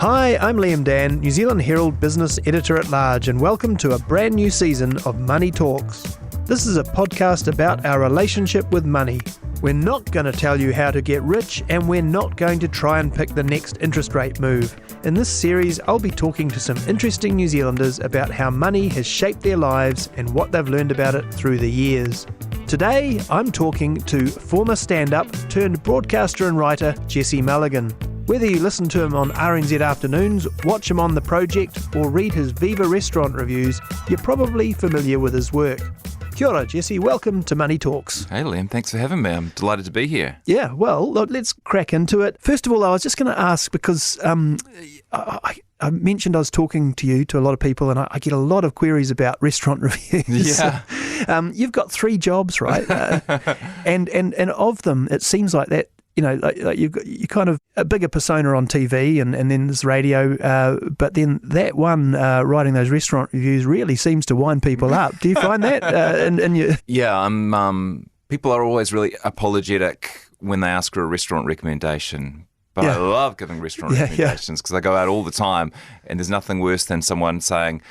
Hi, I'm Liam Dann, New Zealand Herald Business Editor-at-Large, and welcome to a brand new season of Money Talks. This is a podcast about our relationship with money. We're not going to tell you how to get rich, and we're not going to try and pick the next interest rate move. In this series, I'll be talking to some interesting New Zealanders about how money has shaped their lives and what they've learned about it through the years. Today, I'm talking to former stand-up turned broadcaster and writer Jesse Mulligan. Whether you listen to him on RNZ Afternoons, watch him on The Project, or read his Viva restaurant reviews, you're probably familiar with his work. Kia ora, Jesse. Welcome to Money Talks. Hey, Liam. Thanks for having me. I'm delighted to be here. Yeah, well, look, let's crack into it. First of all, I was just going to ask, because I mentioned I was talking to you, to a lot of people, and I get a lot of queries about restaurant reviews. Yeah. You've got 3 jobs, right? And of them, it seems like that, you know, like you're kind of a bigger persona on TV and then there's radio, but then that one, writing those restaurant reviews, really seems to wind people up. Do you find that? Yeah, people are always really apologetic when they ask for a restaurant recommendation. But I love giving restaurant recommendations because I go out all the time, and there's nothing worse than someone saying,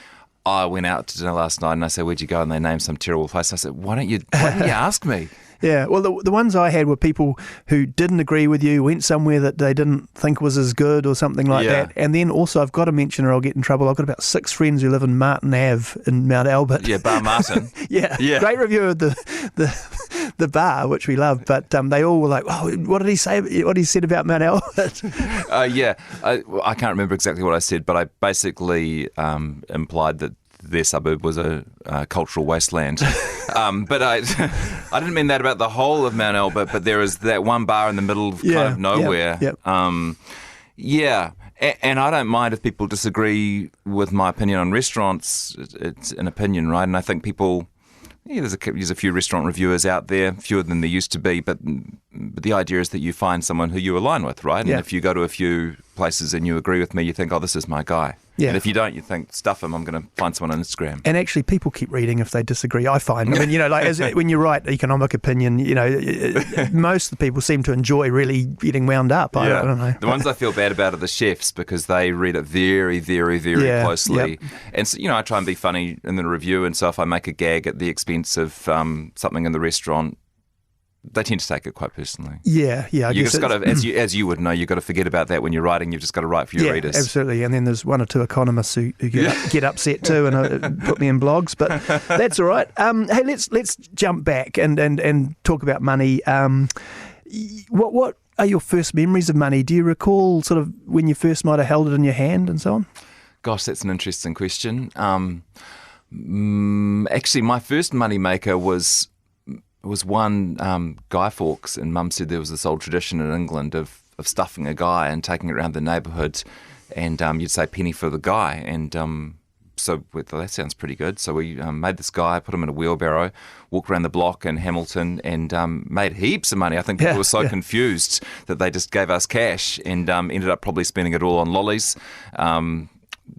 I went out to dinner last night, and I say, where'd you go? And they name some terrible place. I said, why don't you ask me? Yeah, well, the ones I had were people who didn't agree with you, went somewhere that they didn't think was as good or something like that. And then also, I've got to mention, or I'll get in trouble, I've got about 6 friends who live in Martin Ave in Mount Albert. Yeah, Bar Martin. yeah, great review of the bar, which we love, but they all were like, oh, what did he say? What he said about Mount Albert? I can't remember exactly what I said, but I basically implied that their suburb was a cultural wasteland. But I didn't mean that about the whole of Mount Albert, but there is that one bar in the middle of kind of nowhere. Yep. And I don't mind if people disagree with my opinion on restaurants. It's an opinion, right? And I think people... Yeah, there's a few restaurant reviewers out there, fewer than there used to be, but the idea is that you find someone who you align with, right? And if you go to a few places and you agree with me, you think, oh, this is my guy. Yeah. And if you don't, you think, stuff him, I'm going to find someone on Instagram. And actually, people keep reading if they disagree, I find. I mean, you know, like when you write economic opinion, you know, most of the people seem to enjoy really getting wound up. I don't know. The ones I feel bad about are the chefs because they read it very, very, very closely. Yep. And, so, you know, I try and be funny in the review. And so if I make a gag at the expense of something in the restaurant, they tend to take it quite personally. Yeah. I you guess just got to, as you would know, you've got to forget about that when you're writing. You've just got to write for your readers. Absolutely. And then there's 1 or 2 economists who get upset too and put me in blogs, but that's all right. Hey, let's jump back and talk about money. What are your first memories of money? Do you recall sort of when you first might have held it in your hand and so on? Gosh, that's an interesting question. Actually, my first money maker was one Guy Fawkes, and Mum said there was this old tradition in England of stuffing a guy and taking it around the neighbourhood, and you'd say penny for the guy, and so that sounds pretty good. So we made this guy, put him in a wheelbarrow, walked around the block in Hamilton, and made heaps of money. I think people were so confused that they just gave us cash and ended up probably spending it all on lollies. Not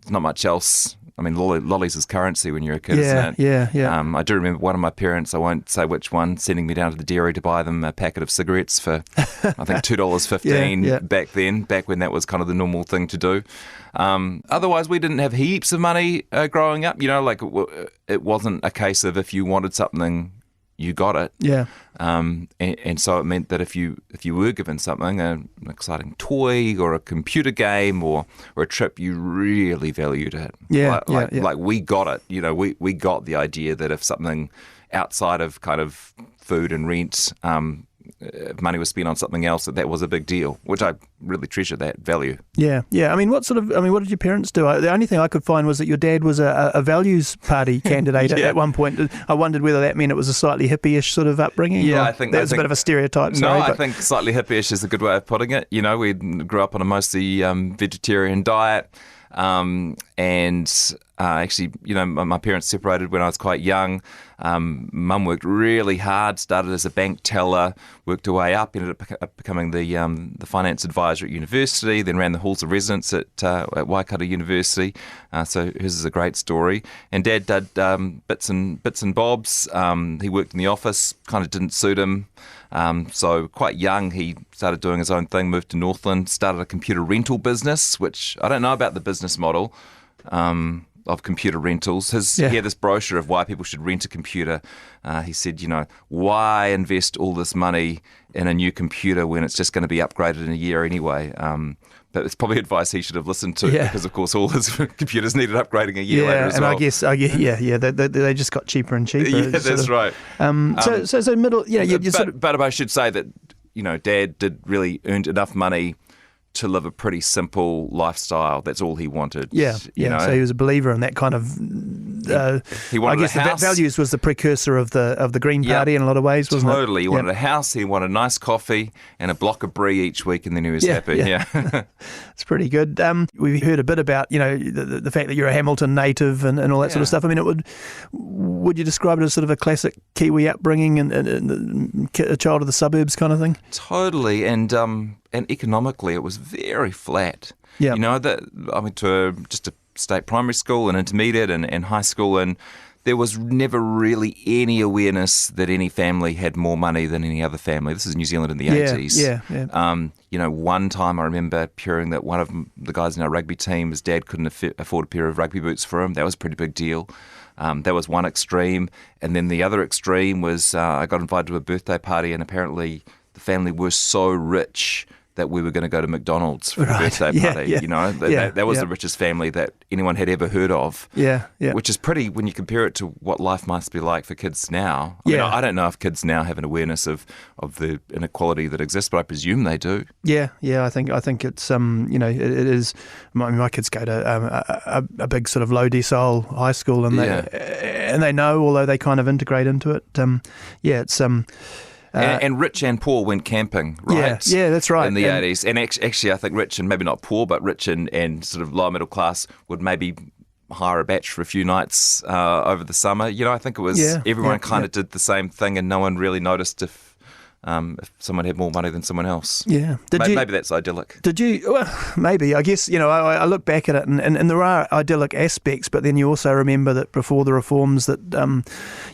much else. I mean, lollies is currency when you're a kid, isn't it? Yeah. I do remember one of my parents, I won't say which one, sending me down to the dairy to buy them a packet of cigarettes for, I think, $2.15 back when that was kind of the normal thing to do. Otherwise, we didn't have heaps of money growing up. You know, like it wasn't a case of if you wanted something, you got it. Yeah. And so it meant that if you were given something, an exciting toy or a computer game or a trip, you really valued it. Yeah. Like we got it. You know, we got the idea that if something outside of kind of food and rent, if money was spent on something else, that was a big deal, which I really treasure that value. Yeah. I mean, what did your parents do? The only thing I could find was that your dad was a values party candidate at one point. I wondered whether that meant it was a slightly hippie-ish sort of upbringing. Yeah, I think that's a bit of a stereotype. I think slightly hippie-ish is a good way of putting it. You know, we grew up on a mostly vegetarian diet. Actually, you know, my parents separated when I was quite young. Mum worked really hard, started as a bank teller, worked her way up, ended up becoming the finance advisor at university, then ran the halls of residence at Waikato University. So hers is a great story. And Dad did bits and bobs. He worked in the office, kind of didn't suit him. So quite young, he started doing his own thing, moved to Northland, started a computer rental business, which I don't know about the business model of computer rentals. He had this brochure of why people should rent a computer. He said, why invest all this money in a new computer when it's just going to be upgraded in a year anyway? But it's probably advice he should have listened to because, of course, all his computers needed upgrading a year later as well. They just got cheaper and cheaper. Yeah, that's right. So middle, But I should say that, Dad did really earned enough money to live a pretty simple lifestyle. That's all he wanted. So he was a believer in that kind of. He wanted I guess a house. the values was the precursor of the Green Party in a lot of ways, wasn't it? Totally. He wanted a house. He wanted a nice coffee and a block of brie each week, and then he was happy. Yeah, it's pretty good. We heard a bit about the fact that you're a Hamilton native and all that sort of stuff. I mean, would you describe it as sort of a classic Kiwi upbringing and a child of the suburbs kind of thing? Totally, and economically, it was very flat. Yeah. I went to just a state primary school and intermediate and high school, and there was never really any awareness that any family had more money than any other family. This is New Zealand in the 80s. Yeah. One time I remember hearing that one of the guys in our rugby team, his dad couldn't afford a pair of rugby boots for him. That was a pretty big deal. That was one extreme. And then the other extreme was I got invited to a birthday party, and apparently the family were so rich that we were going to go to McDonald's for the birthday party. That was the richest family that anyone had ever heard of. Which is pretty when you compare it to what life must be like for kids now. I don't know if kids now have an awareness of the inequality that exists, but I presume they do. I think it's it is. My kids go to a big sort of low decile high school, and they know, although they kind of integrate into it. It's. And rich and poor went camping, right? Yeah, that's right. In the 80s. And actually, I think rich and maybe not poor, but rich and sort of lower middle class would maybe hire a batch for a few nights over the summer. I think it was everyone kind of did the same thing, and no one really noticed if someone had more money than someone else. Yeah. Maybe that's idyllic. Did you? Well, maybe. I guess, I look back at it and there are idyllic aspects, but then you also remember that before the reforms that,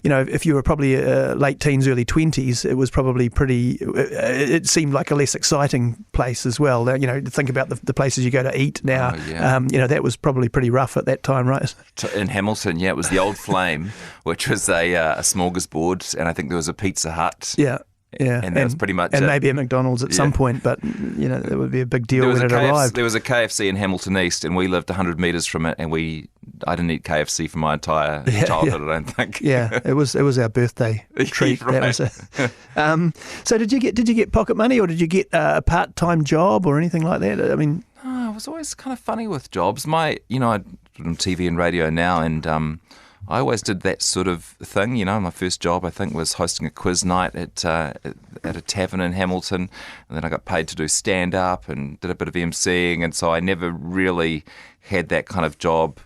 if you were probably late teens, early 20s, it was probably it seemed like a less exciting place as well. Think about the places you go to eat now. That was probably pretty rough at that time, right? In Hamilton, it was the Old Flame, which was a smorgasbord, and I think there was a Pizza Hut. Yeah. And that was pretty much and maybe a McDonald's at some point, but it would be a big deal when it arrived. There was a KFC in Hamilton East, and we lived 100 metres from it, and I didn't eat KFC for my entire childhood. I don't think. It was our birthday treat. Right. That was so did you get pocket money, or did you get a part-time job or anything like that? I mean, I was always kind of funny with jobs. I do on TV and radio now, and I always did that sort of thing. My first job, I think, was hosting a quiz night at a tavern in Hamilton, and then I got paid to do stand-up and did a bit of emceeing, and so I never really had that kind of job.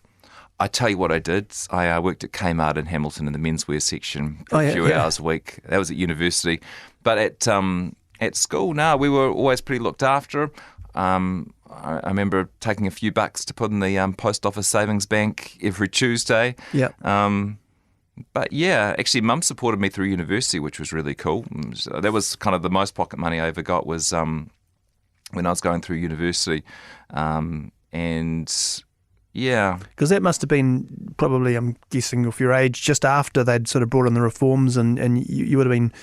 I tell you what I did. I worked at Kmart in Hamilton in the menswear section a few hours a week. That was at university. But at school, we were always pretty looked after. I remember taking a few bucks to put in the post office savings bank every Tuesday. Yeah. But actually, Mum supported me through university, which was really cool. So that was kind of the most pocket money I ever got was when I was going through university, because that must have been probably, I'm guessing, of your age, just after they'd sort of brought in the reforms, and you would have been,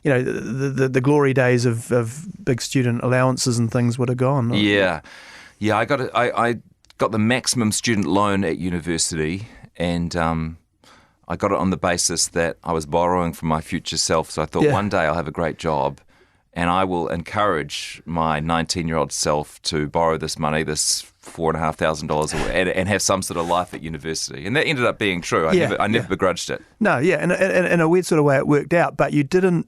the glory days of big student allowances and things would have gone. Yeah. I got the maximum student loan at university, and I got it on the basis that I was borrowing from my future self. So I thought one day I'll have a great job, and I will encourage my 19-year-old self to borrow this money, this $4,500 and have some sort of life at university. And that ended up being true. I never begrudged it. No, and in a weird sort of way it worked out, but you didn't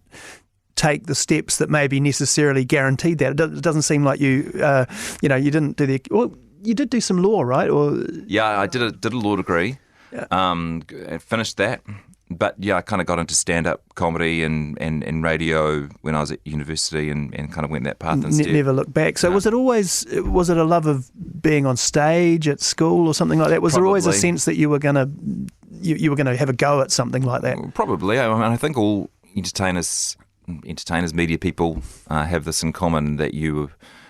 take the steps that maybe necessarily guaranteed that. It doesn't seem like you didn't do the... Well, you did do some law, right? Or I did a law degree. Finished that. But I kind of got into stand-up comedy and radio when I was at university and kind of went that path instead. Never looked back. So was it a love of being on stage at school or something like that? Was Probably. There always a sense that you were going to have a go at something like that? Probably. I think all entertainers entertainers, media people have this in common, that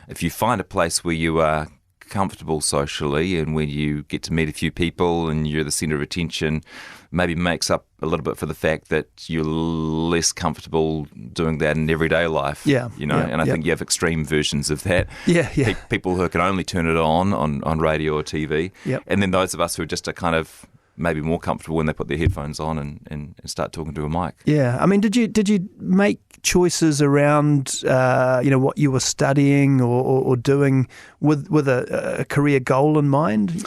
if you find a place where you are comfortable socially and where you get to meet a few people and you're the centre of attention, maybe makes up a little bit for the fact that you're less comfortable doing that in everyday life. Yeah, and I think you have extreme versions of that. Yeah. People who can only turn it on radio or TV. Yep. And then those of us who are just kind of maybe more comfortable when they put their headphones on and start talking to a mic. Yeah, I mean, did you make choices around what you were studying or doing with a career goal in mind?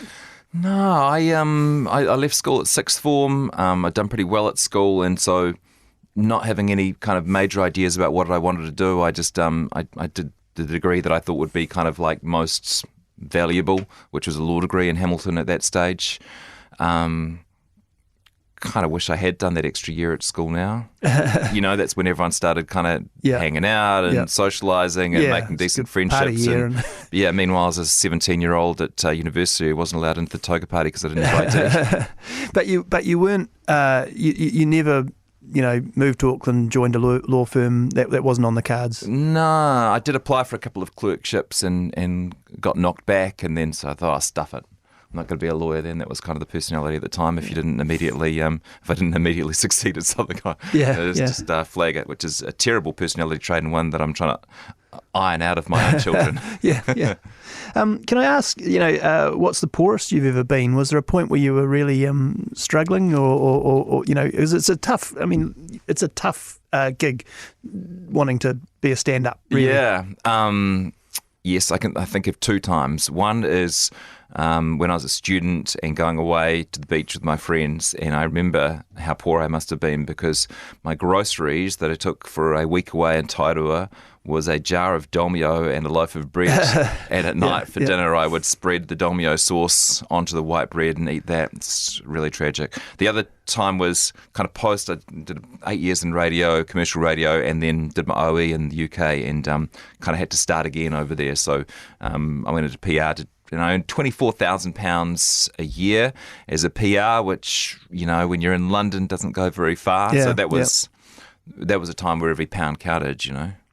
No, I left school at sixth form. I'd done pretty well at school, and so not having any kind of major ideas about what I wanted to do, I just I did the degree that I thought would be kind of like most valuable, which was a law degree in Hamilton at that stage. Kind of wish I had done that extra year at school now. That's when everyone started kind of hanging out and socialising and making decent friendships. Meanwhile, as a 17-year-old at university, I wasn't allowed into the toga party because I didn't have ID. But you weren't. You never. Moved to Auckland, joined a law firm. That wasn't on the cards. No, I did apply for a couple of clerkships and got knocked back, and then so I thought, stuff it. I'm not going to be a lawyer then. That was kind of the personality at the time. If I didn't immediately succeed at something, just flag it, which is a terrible personality trait and one that I'm trying to iron out of my own children. Yeah. Can I ask, what's the poorest you've ever been? Was there a point where you were really struggling, or it's a tough. I mean, it's a tough gig, wanting to be a stand-up. Really. Yeah. Yes, I think of two times. One is when I was a student and going away to the beach with my friends, and I remember how poor I must have been because my groceries that I took for a week away in Tairua was a jar of domio and a loaf of bread. And at night for dinner, I would spread the domio sauce onto the white bread and eat that. It's really tragic. The other time was kind of post. I did 8 years in radio, commercial radio, and then did my OE in the UK and kind of had to start again over there. So I went into PR to earn £24,000 a year as a PR, which, when you're in London doesn't go very far. Yeah, so that was a time where every pound counted,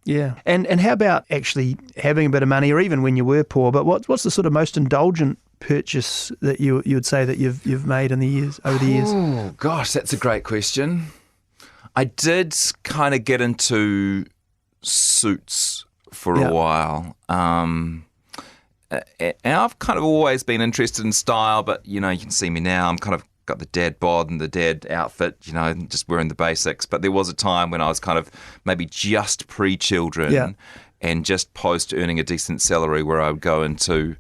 Yeah. And how about actually having a bit of money, or even when you were poor, but what's the sort of most indulgent purchase that you would say that you've made over the years? Oh, gosh, that's a great question. I did kind of get into suits for a while. And I've kind of always been interested in style, but, you can see me now. I'm kind of got the dad bod and the dad outfit, just wearing the basics. But there was a time when I was kind of maybe just pre-children and just post earning a decent salary where I would go into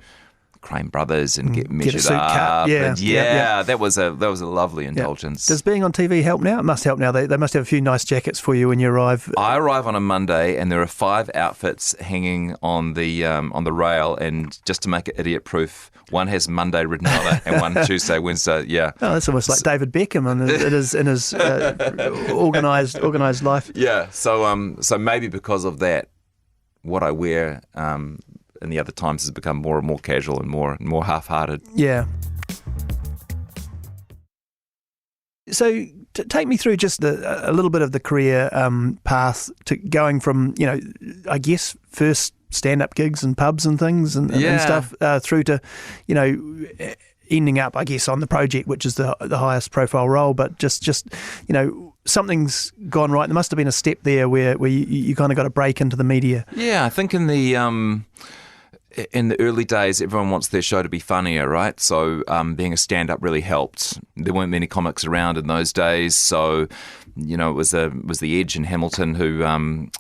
Crane Brothers and get measured up. That was a lovely indulgence. Does being on TV help now? It must help now. They must have a few nice jackets for you when you arrive. I arrive on a Monday and there are 5 outfits hanging on the rail, and just to make it idiot-proof, one has Monday written on it and one Tuesday, Wednesday. Yeah. Oh, that's almost like David Beckham in his organised life. Yeah. So maybe because of that, what I wear in the other times has become more and more casual and more half-hearted. Yeah. So take me through just a little bit of the career path to going from, I guess first stand-up gigs and pubs and things and stuff through to, ending up, I guess, on the project, which is the highest profile role. But just something's gone right. There must have been a step there where you kind of got a break into the media. Yeah, I think in the early days, everyone wants their show to be funnier, right? So being a stand-up really helped. There weren't many comics around in those days, so it was the Edge in Hamilton, who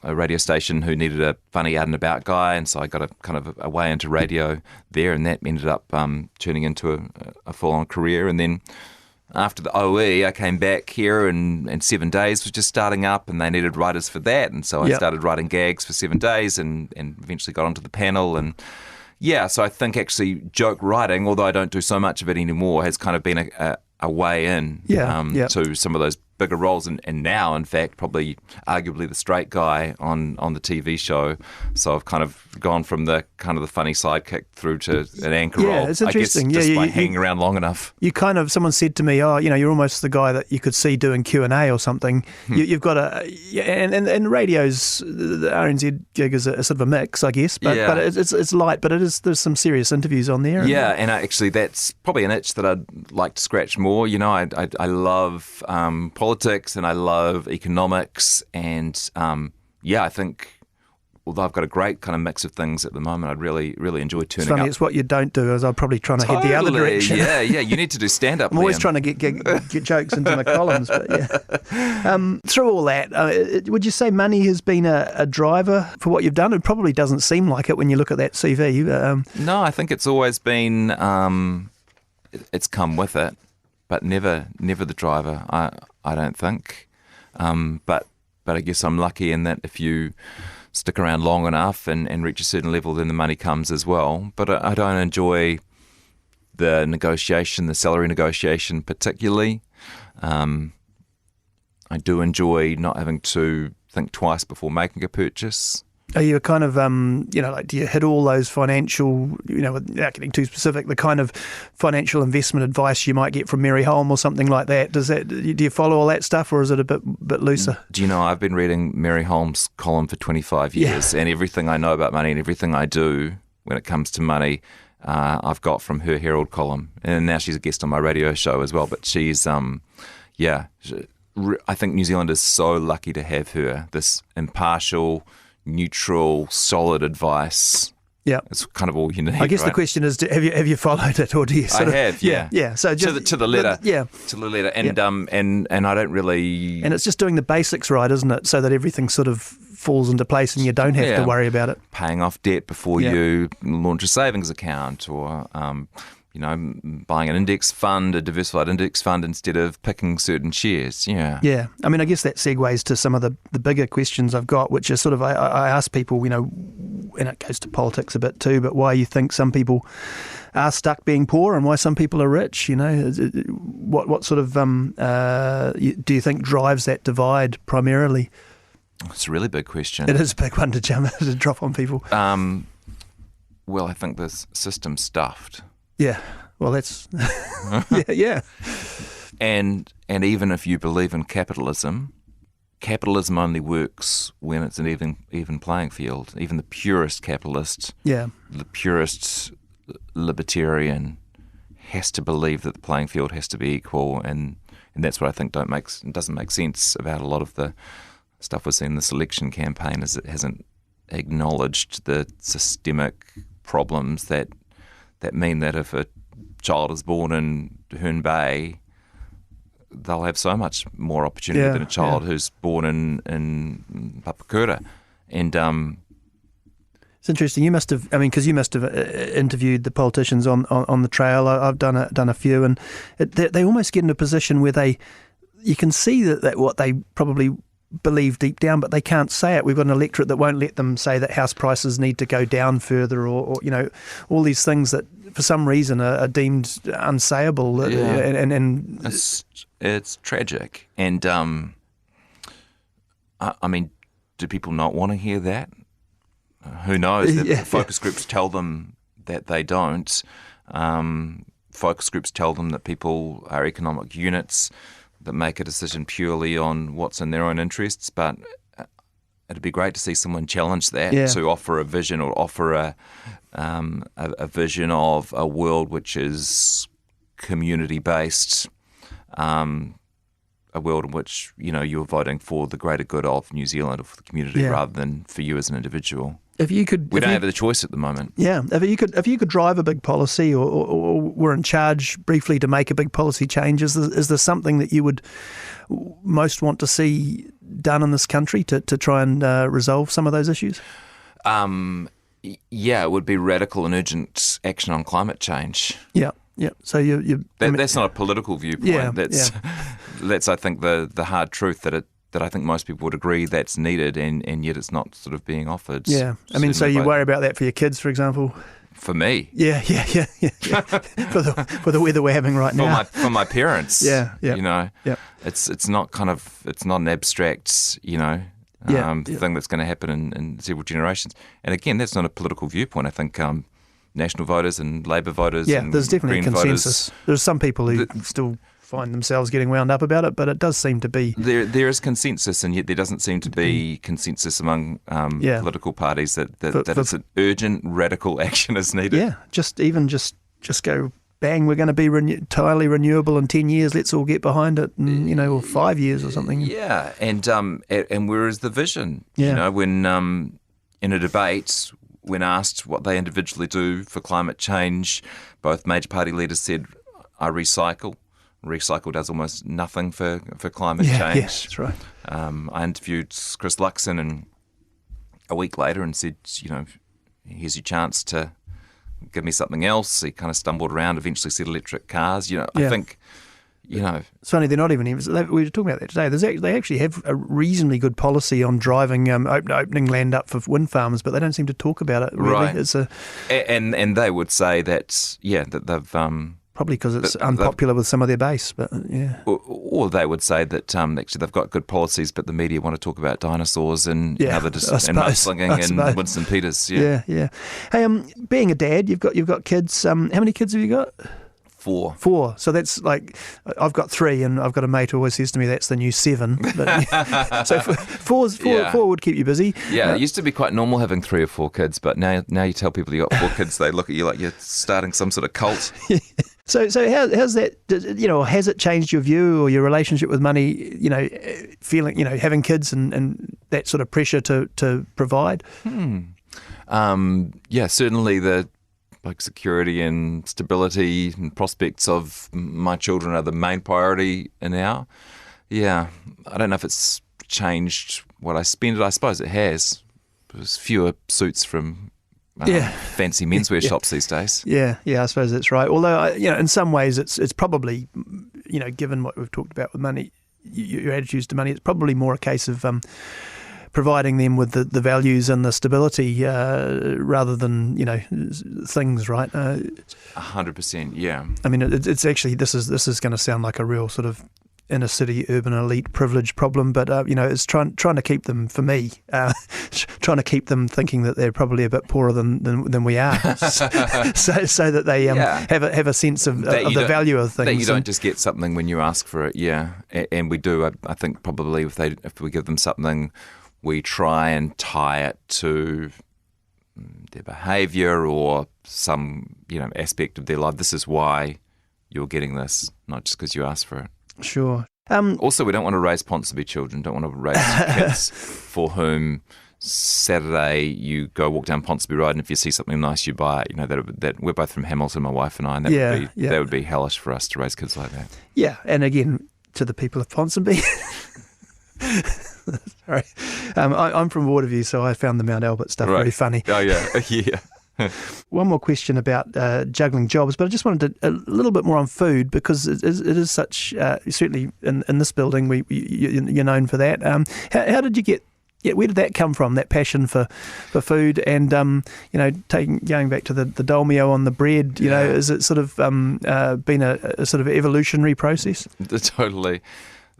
a radio station who needed a funny out and about guy, and so I got a kind of a way into radio there, and that ended up turning into a full-on career. And then after the OE, I came back here, and 7 Days was just starting up, and they needed writers for that, and so I started writing gags for 7 Days, and eventually got onto the panel. And so I think actually joke writing, although I don't do so much of it anymore, has kind of been a way in to some of those bigger roles, and now, in fact, probably arguably the straight guy on the TV show. So I've kind of gone from the kind of the funny sidekick through to an anchor role. Yeah, it's interesting. I guess just by hanging around long enough. You kind of, someone said to me, you're almost the guy that you could see doing Q&A or something. You've got and radio's, the RNZ gig is a sort of a mix, I guess, but it's light, but there's some serious interviews on there. Yeah, and actually that's probably an itch that I'd like to scratch more. I love politics and I love economics, and I think, although I've got a great kind of mix of things at the moment, I'd really enjoy turning it's funny, up. It's what you don't do, as I'm probably trying to head the other direction. Yeah, you need to do stand-up, I'm always Liam. trying to get jokes into my columns, but yeah. Through all that, would you say money has been a driver for what you've done? It probably doesn't seem like it when you look at that CV. No, I think it's always been, it's come with it, but never the driver, I don't think. But I guess I'm lucky in that if you stick around long enough and reach a certain level, then the money comes as well. But I don't enjoy the negotiation, the salary negotiation particularly. I do enjoy not having to think twice before making a purchase. Are you a kind of, do you hit all those financial, without getting too specific, the kind of financial investment advice you might get from Mary Holm or something like that? Do you follow all that stuff, or is it a bit looser? Do you know, I've been reading Mary Holm's column for 25 years, and everything I know about money and everything I do when it comes to money, I've got from her Herald column. And now she's a guest on my radio show as well, but she's, I think New Zealand is so lucky to have her, this impartial, neutral, solid advice. Yeah, it's kind of all you need. I guess right? The question is, have you followed it, or do you? I have, yeah. So just, to the letter, to the letter, and I don't really. And it's just doing the basics right, isn't it? So that everything sort of falls into place, and you don't have to worry about it. Paying off debt before you launch a savings account, or buying an index fund, a diversified index fund, instead of picking certain shares. Yeah. I mean, I guess that segues to some of the bigger questions I've got, which is sort of, I ask people, and it goes to politics a bit too, but why you think some people are stuck being poor and why some people are rich. What sort of do you think drives that divide primarily? It's a really big question. It is a big one to drop on people. Well, I think the system's stuffed. Yeah, well, that's yeah. And even if you believe in capitalism only works when it's an even playing field. Even the purest capitalist, the purest libertarian, has to believe that the playing field has to be equal, and that's what I think doesn't make sense about a lot of the stuff we're seeing in this election campaign, is it hasn't acknowledged the systemic problems that mean that if a child is born in Herne Bay, they'll have so much more opportunity than a child who's born in Papakura. And it's interesting. You must have, because you must have interviewed the politicians on the trail. I've done a few, and they almost get in a position where you can see that what they probably believe deep down, but they can't say it. We've got an electorate that won't let them say that house prices need to go down further, or all these things that for some reason are deemed unsayable. And it's tragic. And I mean, do people not want to hear that? Who knows? Focus groups tell them that they don't. Focus groups tell them that people are economic units that make a decision purely on what's in their own interests, but it'd be great to see someone challenge that, to offer a vision, or offer a vision of a world which is community-based, a world in which you're voting for the greater good of New Zealand or for the community rather than for you as an individual. We don't have the choice at the moment. Yeah, if you could drive a big policy, or were in charge briefly to make a big policy change, is there something that you would most want to see done in this country to try and resolve some of those issues? It would be radical and urgent action on climate change. Yeah. So that's not a political viewpoint. That's I think the hard truth that I think most people would agree that's needed, and yet it's not sort of being offered. Yeah, so you worry about that for your kids, for example? For me. Yeah. for the weather we're having right now. For my parents. Yeah. You know, Yeah. It's not an abstract, you know, thing that's going to happen in several generations. And again, that's not a political viewpoint. I think National voters and Labour voters and there's definitely a Green consensus. There's some people who still find themselves getting wound up about it, but it does seem to be... There is consensus, and yet there doesn't seem to be consensus among political parties that it's an urgent, radical action is needed. Yeah, just go, bang, we're going to be entirely renewable in 10 years, let's all get behind it, and, you know, or 5 years or something. Yeah, and where is the vision? Yeah. You know, when in a debate, when asked what they individually do for climate change, both major party leaders said, I recycle. Recycle does almost nothing for climate change. Yes, that's right. I interviewed Chris Luxon and a week later and said, you know, here's your chance to give me something else. He kind of stumbled around, eventually said electric cars. You know, I think, you know... It's funny, they're not even... We were talking about that today. They actually have a reasonably good policy on driving, opening land up for wind farms, but they don't seem to talk about it, really. Right. It's and they would say that they've... Probably because it's unpopular with some of their base, but yeah. Or they would say that actually they've got good policies, but the media want to talk about dinosaurs and and mudslinging and Winston Peters. Yeah. Hey, being a dad, you've got kids. How many kids have you got? 4. So that's like, I've got 3, and I've got a mate who always says to me that's the new 7. But, so 4 would keep you busy. Yeah, it used to be quite normal having 3 or 4 kids, but now you tell people you got 4 kids, they look at you like you're starting some sort of cult. So how's that? You know, has it changed your view or your relationship with money? You know, feeling, you know, having kids and that sort of pressure to provide. Yeah, certainly the security and stability and prospects of my children are the main priority now. Yeah, I don't know if it's changed what I spend. I suppose it has. There's fewer suits from fancy menswear shops these days. Yeah, I suppose that's right. Although, you know, in some ways it's probably, you know, given what we've talked about with money, your attitudes to money, it's probably more a case of providing them with the values and the stability rather than, you know, things, right? 100%, yeah. I mean, it's actually, this is going to sound like a real sort of inner city urban elite privilege problem, but you know, it's trying to keep them, for me, trying to keep them thinking that they're probably a bit poorer than we are, so that they have a sense of the value of things. That you don't just get something when you ask for it, and we do. I think probably if we give them something, we try and tie it to their behaviour or some, you know, aspect of their life. This is why you're getting this, not just because you asked for it. Sure. Also, we don't want to raise Ponsonby children, don't want to raise kids for whom Saturday you go walk down Ponsonby Road and if you see something nice you buy it. You know, that we're both from Hamilton, my wife and I, and that would be hellish for us to raise kids like that. Yeah, and again, to the people of Ponsonby... Sorry. I'm from Waterview, so I found the Mount Albert stuff very funny. Oh, yeah. One more question about juggling jobs, but I just wanted a little bit more on food, because it is such, certainly in this building, you're known for that. How did you get, where did that come from, that passion for food? And, you know, going back to the dolmio on the bread, you know, is it sort of been a sort of evolutionary process? Totally.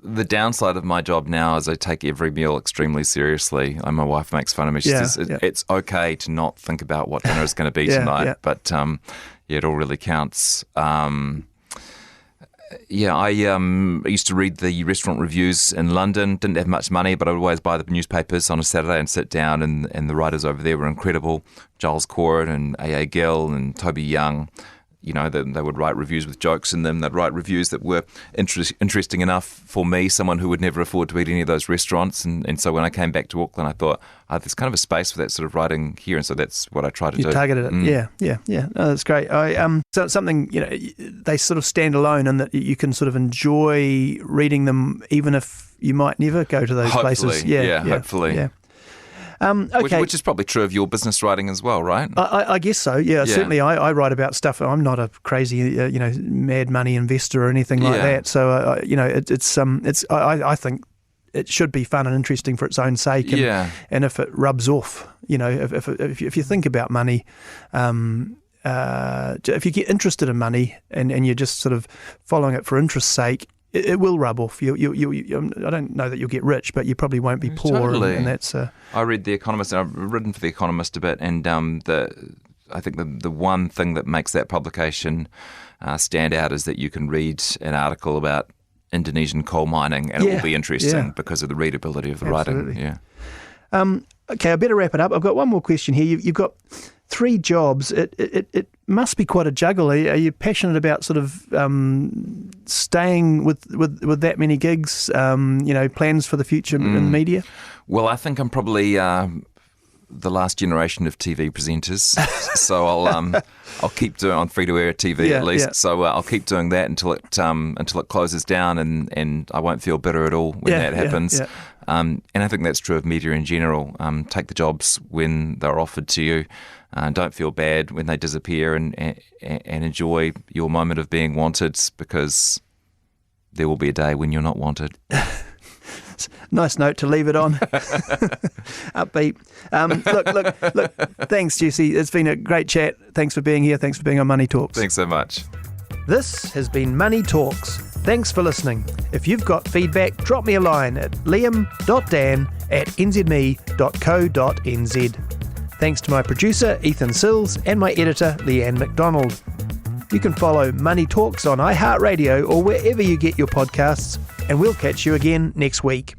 The downside of my job now is I take every meal extremely seriously. My wife makes fun of me. She says it's okay to not think about what dinner is going to be tonight, but it all really counts. I used to read the restaurant reviews in London. Didn't have much money, but I would always buy the newspapers on a Saturday and sit down, and the writers over there were incredible. Giles Corrin and A.A. Gill and Toby Young. You know, they would write reviews with jokes in them. They'd write reviews that were interesting enough for me, someone who would never afford to eat any of those restaurants. And so when I came back to Auckland, I thought, there's kind of a space for that sort of writing here. And so that's what I try to do. You targeted it. Yeah. No, that's great. So something, you know, they sort of stand alone and that you can sort of enjoy reading them even if you might never go to those places. Hopefully. Yeah. Okay. Which is probably true of your business writing as well, right? I guess so. Yeah. Certainly, I write about stuff. I'm not a crazy, mad money investor or anything like that. So, I think it should be fun and interesting for its own sake. And if it rubs off, you know, if you think about money, if you get interested in money and you're just sort of following it for interest's sake, it will rub off. I don't know that you'll get rich, but you probably won't be poor. Totally. And that's. I read The Economist, and I've written for The Economist a bit, and I think the one thing that makes that publication stand out is that you can read an article about Indonesian coal mining, and it will be interesting because of the readability of the writing. Yeah. Okay, I better wrap it up. I've got one more question here. You've got 3 jobs. It must be quite a juggle. Are you passionate about sort of staying with that many gigs? Plans for the future in the media? Well, I think I'm probably the last generation of TV presenters, so I'll keep doing on free-to-air TV at least. Yeah. So I'll keep doing that until it closes down, and I won't feel bitter at all when that happens. Yeah. And I think that's true of media in general. Take the jobs when they're offered to you. Don't feel bad when they disappear, and enjoy your moment of being wanted, because there will be a day when you're not wanted. Nice note to leave it on. Upbeat. Look. Thanks, Jesse. It's been a great chat. Thanks for being here. Thanks for being on Money Talks. Thanks so much. This has been Money Talks. Thanks for listening. If you've got feedback, drop me a line at liam.dann@nzme.co.nz. Thanks to my producer, Ethan Sills, and my editor, Leanne McDonald. You can follow Money Talks on iHeartRadio or wherever you get your podcasts, and we'll catch you again next week.